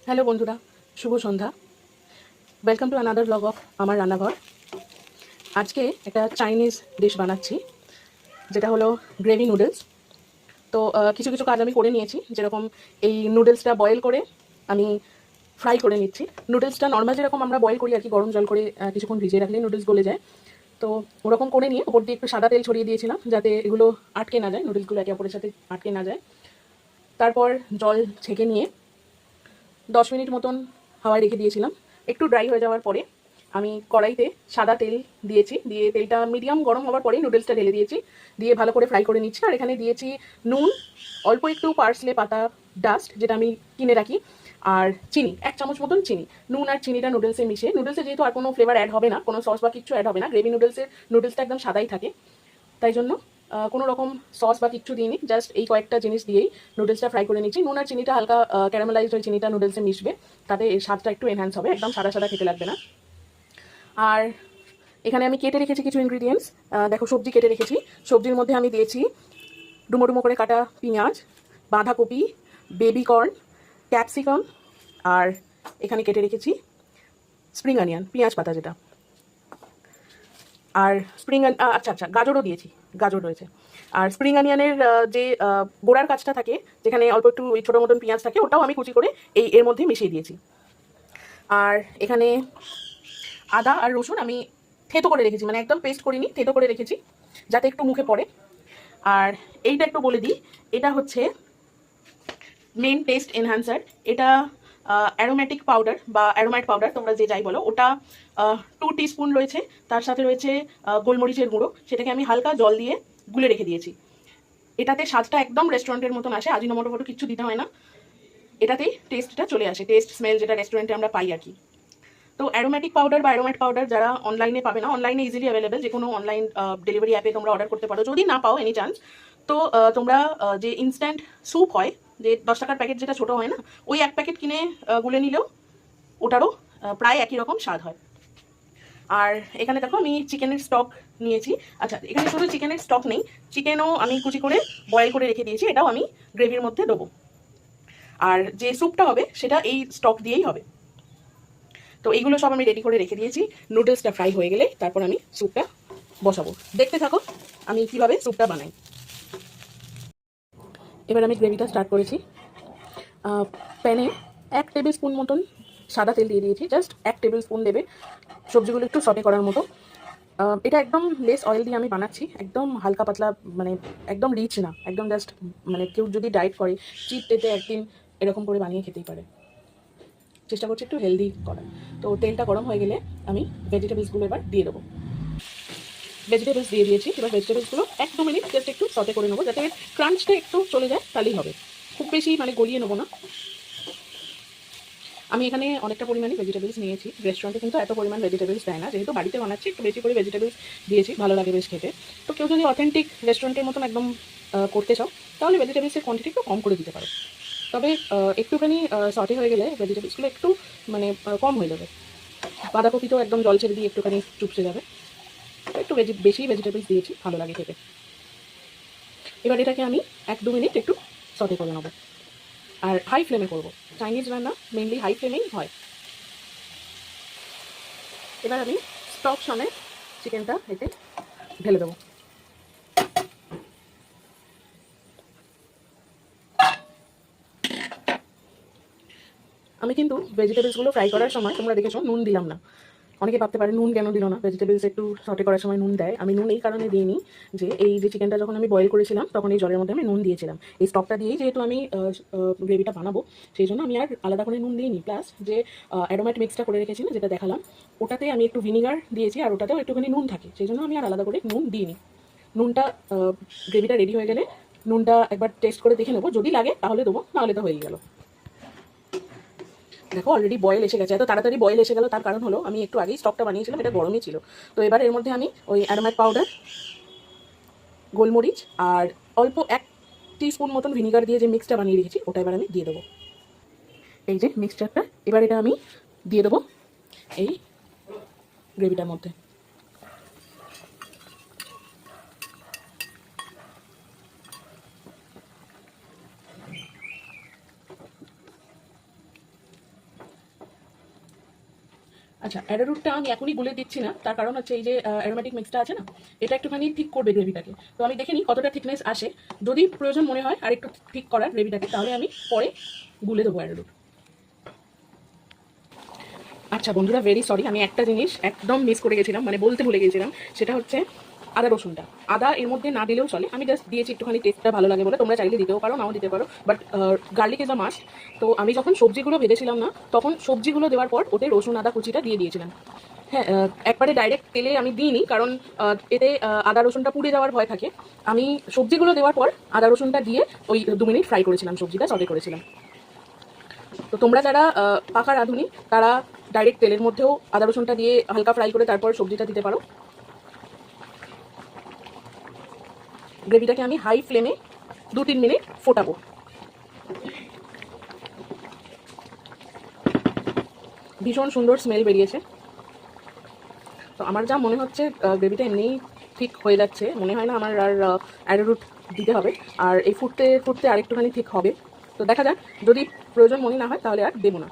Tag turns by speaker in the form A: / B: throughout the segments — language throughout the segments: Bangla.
A: হ্যালো বন্ধুরা, শুভ সন্ধ্যা। Welcome to another blog of আমার রান্নাঘর। আজকে একটা চাইনিজ ডিশ বানাচ্ছি, যেটা হলো গ্রেভি নুডলস। তো কিছু কিছু কাজ আমি করে নিয়েছি, যেরকম এই নুডলসটা বয়েল করে আমি ফ্রাই করে নিচ্ছি। নুডলসটা নর্মাল যেরকম আমরা বয়েল করি আর কি, গরম জল করে কিছুক্ষণ ভিজিয়ে রাখলে নুডলস গলে যায়। তো ওরকম করে নিয়ে ওপর দিয়ে একটু সাদা তেল ছড়িয়ে দিয়েছিলাম, যাতে এগুলো আটকে না যায়, নুডলসগুলো একে অপরের সাথে আটকে না যায়। তারপর জল ছেঁকে নিয়ে 10 মিনিট মতন হাওয়ায় রেখে দিয়েছিলাম। একটু ড্রাই হয়ে যাওয়ার পরে আমি কড়াইতে সাদা তেল দিয়েছি, দিয়ে তেলটা মিডিয়াম গরম হওয়ার পরেই নুডলসটা ঢেলে দিয়েছি, দিয়ে ভালো করে ফ্রাই করে নিচ্ছি। আর এখানে দিয়েছি নুন, অল্প একটু পার্সলে পাতা ডাস্ট, যেটা আমি কিনে রাখি, আর চিনি, 1 চামচ মতন চিনি। নুন আর চিনিটা নুডলসে মিশিয়ে, নুডলসে যেহেতু আর কোনো ফ্লেভার অ্যাড হবে না, কোনো সস বা কিছু অ্যাড হবে না, গ্রেভি নুডলসটা একদম সাদাই থাকে, তাই জন্য কোনো রকম সস বা কিচ্ছু দিইনি, জাস্ট এই কয়েকটা জিনিস দিয়েই নুডলসটা ফ্রাই করে নিচ্ছি। নুন আর চিনিটা হালকা ক্যারামেলাইজড হয়ে চিনিটা নুডলসে মিশবে, তাতে এর স্বাদটা একটু এনহ্যান্স হবে, একদম সাদা সাদা খেতে লাগবে না। আর এখানে আমি কেটে রেখেছি কিছু ইনগ্রিডিয়েন্টস। দেখো, সবজি কেটে রেখেছি। সবজির মধ্যে আমি দিয়েছি ডুমো ডুমো করে কাটা পেঁয়াজ, বাঁধাকপি, বেবি কর্ন, ক্যাপসিকাম, আর এখানে কেটে রেখেছি স্প্রিং অনিয়ন, পেঁয়াজ পাতা যেটা, আর আচ্ছা গাজরও দিয়েছি, গাজর রয়েছে। আর স্প্রিং অনিয়নের যে গোড়ার কাজটা থাকে, যেখানে অল্প একটু ওই ছোটো মতন পেঁয়াজ থাকে, ওটাও আমি কুচি করে এর মধ্যে মিশিয়ে দিয়েছি। আর এখানে আদা আর রসুন আমি থেতো করে রেখেছি, মানে একদম পেস্ট করিনি, থেতো করে রেখেছি যাতে একটু মুখে পড়ে। আর এইটা একটু বলে দিই, এটা হচ্ছে মেন টেস্ট এনহ্যান্সার। এটা অ্যারোমেটিক পাউডার বা অ্যারোমাইট পাউডার, তোমরা যে যাই বলো, ওটা 2 টিস্পুন রয়েছে। তার সাথে রয়েছে গোলমরিচের গুঁড়ো, সেটাকে আমি হালকা জল দিয়ে গুলে রেখে দিয়েছি। এটাতে স্বাদটা একদম রেস্টুরেন্টের মতন আসে, আজিনোমোটো ফটো কিচ্ছু দিতে হয় না, এটাতেই টেস্টটা চলে আসে, টেস্ট স্মেল যেটা রেস্টুরেন্টে আমরা পাই আর কি। তো অ্যারোমেটিক পাউডার বা অ্যারোমেট পাউডার যারা অনলাইনে পাবে না, অনলাইনে ইজিলি অ্যাভেলেবেল, যে কোনো অনলাইন ডেলিভারি অ্যাপে তোমরা অর্ডার করতে পারো। যদি না পাও এনি চান্স, তো তোমরা যে ইনস্ট্যান্ট স্যুপ হয়, যে 10 টাকার প্যাকেট যেটা ছোটো হয় না, ওই 1 প্যাকেট কিনে গুলে নিলেও ওটারও প্রায় একই রকম স্বাদ হয়। আর এখানে দেখো আমি চিকেনের স্টক নিয়েছি। আচ্ছা, এখানে শুধু চিকেনের স্টক নেই, চিকেনও আমি কুচি করে বয়েল করে রেখে দিয়েছি, এটাও আমি গ্রেভির মধ্যে দেবো। আর যে স্যুপটা হবে সেটা এই স্টক দিয়েই হবে। তো এইগুলো সব আমি রেডি করে রেখে দিয়েছি। নুডলসটা ফ্রাই হয়ে গেলে তারপর আমি স্যুপটা বসাবো। দেখতে থাকো আমি কিভাবে স্যুপটা বানাই। এবার আমি গ্রেভিটা স্টার্ট করেছি। প্যানে 1 টেবিল স্পুন মতন সাদা তেল দিয়ে দিয়েছি, জাস্ট 1 টেবিল স্পুন দেবে, সবজিগুলো একটু সটে করার মতো। এটা একদম লেস অয়েল দিয়ে আমি বানাচ্ছি, একদম হালকা পাতলা, মানে একদম রিচ না, একদম জাস্ট, মানে কেউ যদি ডায়েট করে চিট ডেতে একদিন এরকম করে বানিয়ে খেতেই পারে। চেষ্টা করছি একটু হেলদি করার। তো তেলটা গরম হয়ে গেলে আমি ভেজিটেবলসগুলো এবার দিয়ে দেবো। ভেজিটেবলস দিয়ে দিয়েছি। এবার ভেজিটেবলসগুলো 1-2 মিনিট জাস্ট একটু সটে করে নেবো, যাতে ক্রাঞ্চটা একটু চলে যায়, তাহলেই হবে। খুব বেশি মানে গলিয়ে নেবো না। আমি এখানে অনেকটা পরিমাণে ভেজিটেবলস নিয়েছি, রেস্টুরেন্টে কিন্তু এত পরিমাণ ভেজিটেবলস দেয় না, যেহেতু বাড়িতে বানাচ্ছি একটু বেশি করে ভেজিটেবলস দিয়েছি, ভালো লাগে বেশ খেতে। তো কেউ যদি অথেন্টিক রেস্টুরেন্টের মতন একদম করতে চাও, তাহলে ভেজিটেবলসের কোয়ান্টিটি একটু কম করে দিতে পারো। তবে একটুখানি সটে হয়ে গেলে ভেজিটেবলসগুলো একটু মানে কম হয়ে যাবে। বাঁধাকপিটাও একদম জল ছেড়ে দিয়ে একটুখানি চুপসে যাবে। একটু বেশি ভেজিটেবলস দিয়েছি, ভালো লাগে খেতে। এবার এটাকে আমি 1-2 মিনিট একটু সটে করে নেবো, আর হাই ফ্লেমে করবো। চাইনিজ রান্না মেনলি হাই ফ্লেমেই হয়। এবার আমি স্টক সমেত চিকেনটা এতে ঢেলে দেবো। আমি কিন্তু ভেজিটেবলসগুলো ফ্রাই করার সময় তোমরা দেখেছো নুন দিলাম না। অনেকে ভাবতে পারে নুন কেন দিল না, ভেজিটেবলস একটু সটে করার সময় নুন দেয়। আমি নুন এই কারণে দিইনি, যে এই যে চিকেনটা যখন আমি বয়েল করেছিলাম তখন এই জলের মধ্যে আমি নুন দিয়েছিলাম। এই স্টকটা দিয়েই যেহেতু আমি গ্রেভিটা বানাবো, সেই জন্য আমি আর আলাদা করে নুন দিইনি। প্লাস যে অ্যারোমেট মিক্সটা করে রেখেছি না, যেটা দেখালাম, ওটাতে আমি একটু ভিনিগার দিয়েছি, আর ওটাতেও একটুখানি নুন থাকে, সেই জন্য আমি আর আলাদা করে নুন দিইনি। নুনটা গ্রেভিটা রেডি হয়ে গেলে নুনটা একবার টেস্ট করে দেখে নেবো, যদি লাগে তাহলে দেবো, নাহলে তো হয়েই গেল। দেখো অলরেডি বয়েল এসে গেছে, এত তাড়াতাড়ি বয়েল এসে গেল তার কারণ হলো আমি একটু আগেই স্টকটা বানিয়েছিলাম, এটা গরমই ছিল। তো এবার এর মধ্যে আমি ওই অ্যারোমেট পাউডার, গোলমরিচ আর অল্প 1 টিস্পুন মতন ভিনিগার দিয়ে যে মিক্সটা বানিয়ে রেখেছি, ওটা এবার আমি দিয়ে দেবো। এই যে মিক্সচারটা, এবার এটা আমি দিয়ে দেবো এই গ্রেভিটার মধ্যে। আচ্ছা, অ্যারারুটটা আমি এখনই গুলে দিচ্ছি না, তার কারণ হচ্ছে এই যে অ্যারোমেটিক মিক্সটা আছে না, এটা একটুখানি ঠিক করবে গ্রেভিটাকে। তো আমি দেখে নিই কতটা থিকনেস আসে, যদি প্রয়োজন মনে হয় আর একটু ঠিক করার গ্রেভিটাকে, তাহলে আমি পরে গুলে দেবো অ্যারারুট। আচ্ছা বন্ধুরা, ভেরি সরি, আমি একটা জিনিস একদম মিস করে গেছিলাম, মানে বলতে ভুলে গেছিলাম, সেটা হচ্ছে আদা রসুনটা। আদা এর মধ্যে না দিলেও চলে, আমি জাস্ট দিয়েছি একটুখানি টেস্টটা ভালো লাগে বলে, তোমরা চাইলে দিতেও পারো, নাও দিতে পারো, but garlic is a must. তো আমি যখন সবজিগুলো ভেজেছিলাম না, তখন সবজিগুলো দেওয়ার পর ওতে রসুন আদা কুচিটা দিয়ে দিয়েছিলাম। হ্যাঁ, একবারে ডাইরেক্ট তেলে আমি দিইনি, কারণ এতে আদা রসুনটা পুড়ে যাওয়ার ভয় থাকে। আমি সবজিগুলো দেওয়ার পর আদা রসুনটা দিয়ে ওই 2 মিনিট ফ্রাই করেছিলাম, সবজিটা সটে করেছিলাম। তো তোমরা যারা পাকা রাঁধুনি, তারা ডাইরেক্ট তেলের মধ্যেও আদা রসুনটা দিয়ে হালকা ফ্রাই করে তারপর সবজিটা দিতে পারো। গ্রেভিটাকে আমি হাই ফ্লেমে 2-3 মিনিট ফোটাবো। ভীষণ সুন্দর স্মেল বেরিয়েছে। তো আমার যা মনে হচ্ছে গ্রেভিটা এমনিই ঠিক হয়ে যাচ্ছে, মনে হয় না আমার আর অ্যারোরুট দিতে হবে। আর এই ফুটতে ফুটতে আরেকটুখানি ঠিক হবে। তো দেখা যাক, যদি প্রয়োজন মনে না হয় তাহলে আর দেবো না।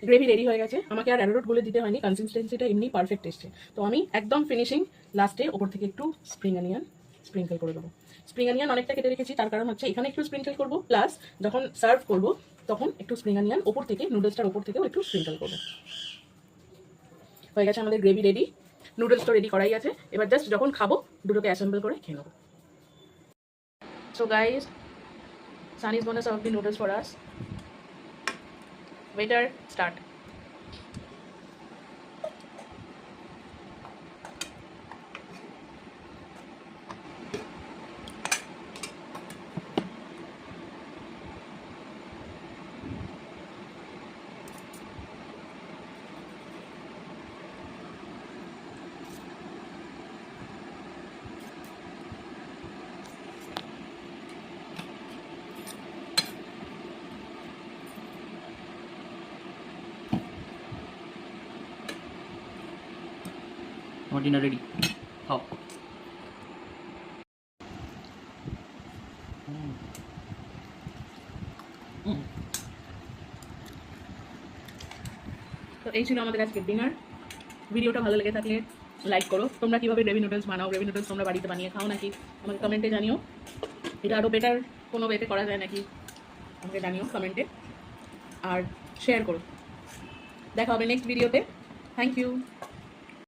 A: গ্রেভি রেডি হয়ে গেছে, আমাকে আর অ্যারোরুট গুলে দিতে হয়নি, কনসিস্টেন্সিটা এমনি পারফেক্ট এসছে। তো আমি একদম ফিনিশিং লাস্টে ওপর থেকে একটু স্প্রিং অনিয়ন স্প্রিঙ্কল করে দেবো। স্প্রিং অনিয়ন অনেকটা কেটে রেখেছি, তার কারণ হচ্ছে এখানে একটু স্প্রিঙ্কল করবো, প্লাস যখন সার্ভ করবো তখন একটু স্প্রিং অনিয়ন ওপর থেকে, নুডলসটার ওপর থেকেও একটু স্প্রিঙ্কল করবো। হয়ে গেছে আমাদের গ্রেভি রেডি, নুডলস তো রেডি করাই আছে, এবার জাস্ট যখন খাবো দুটোকে অ্যাসেম্বল করে খেয়ে নেবো। So guys, Sun is gonna serve the noodles for us. Waiter, start.
B: আমার ডিনার রেডি, খাও।
A: তো এই ছিল আমাদের আজকের ডিনার। ভিডিওটা ভালো লেগে থাকলে লাইক করো। তোমরা কীভাবে গ্রেভি নুডলস বানাও, গ্রেভি নুডলস তোমরা বাড়িতে বানিয়ে খাও নাকি, আমাকে কমেন্টে জানিও। এটা আরও বেটার কোনো ওয়েতে করা যায় নাকি আমাকে জানিও কমেন্টে, আর শেয়ার করো। দেখা হবে নেক্সট ভিডিওতে। Thank you.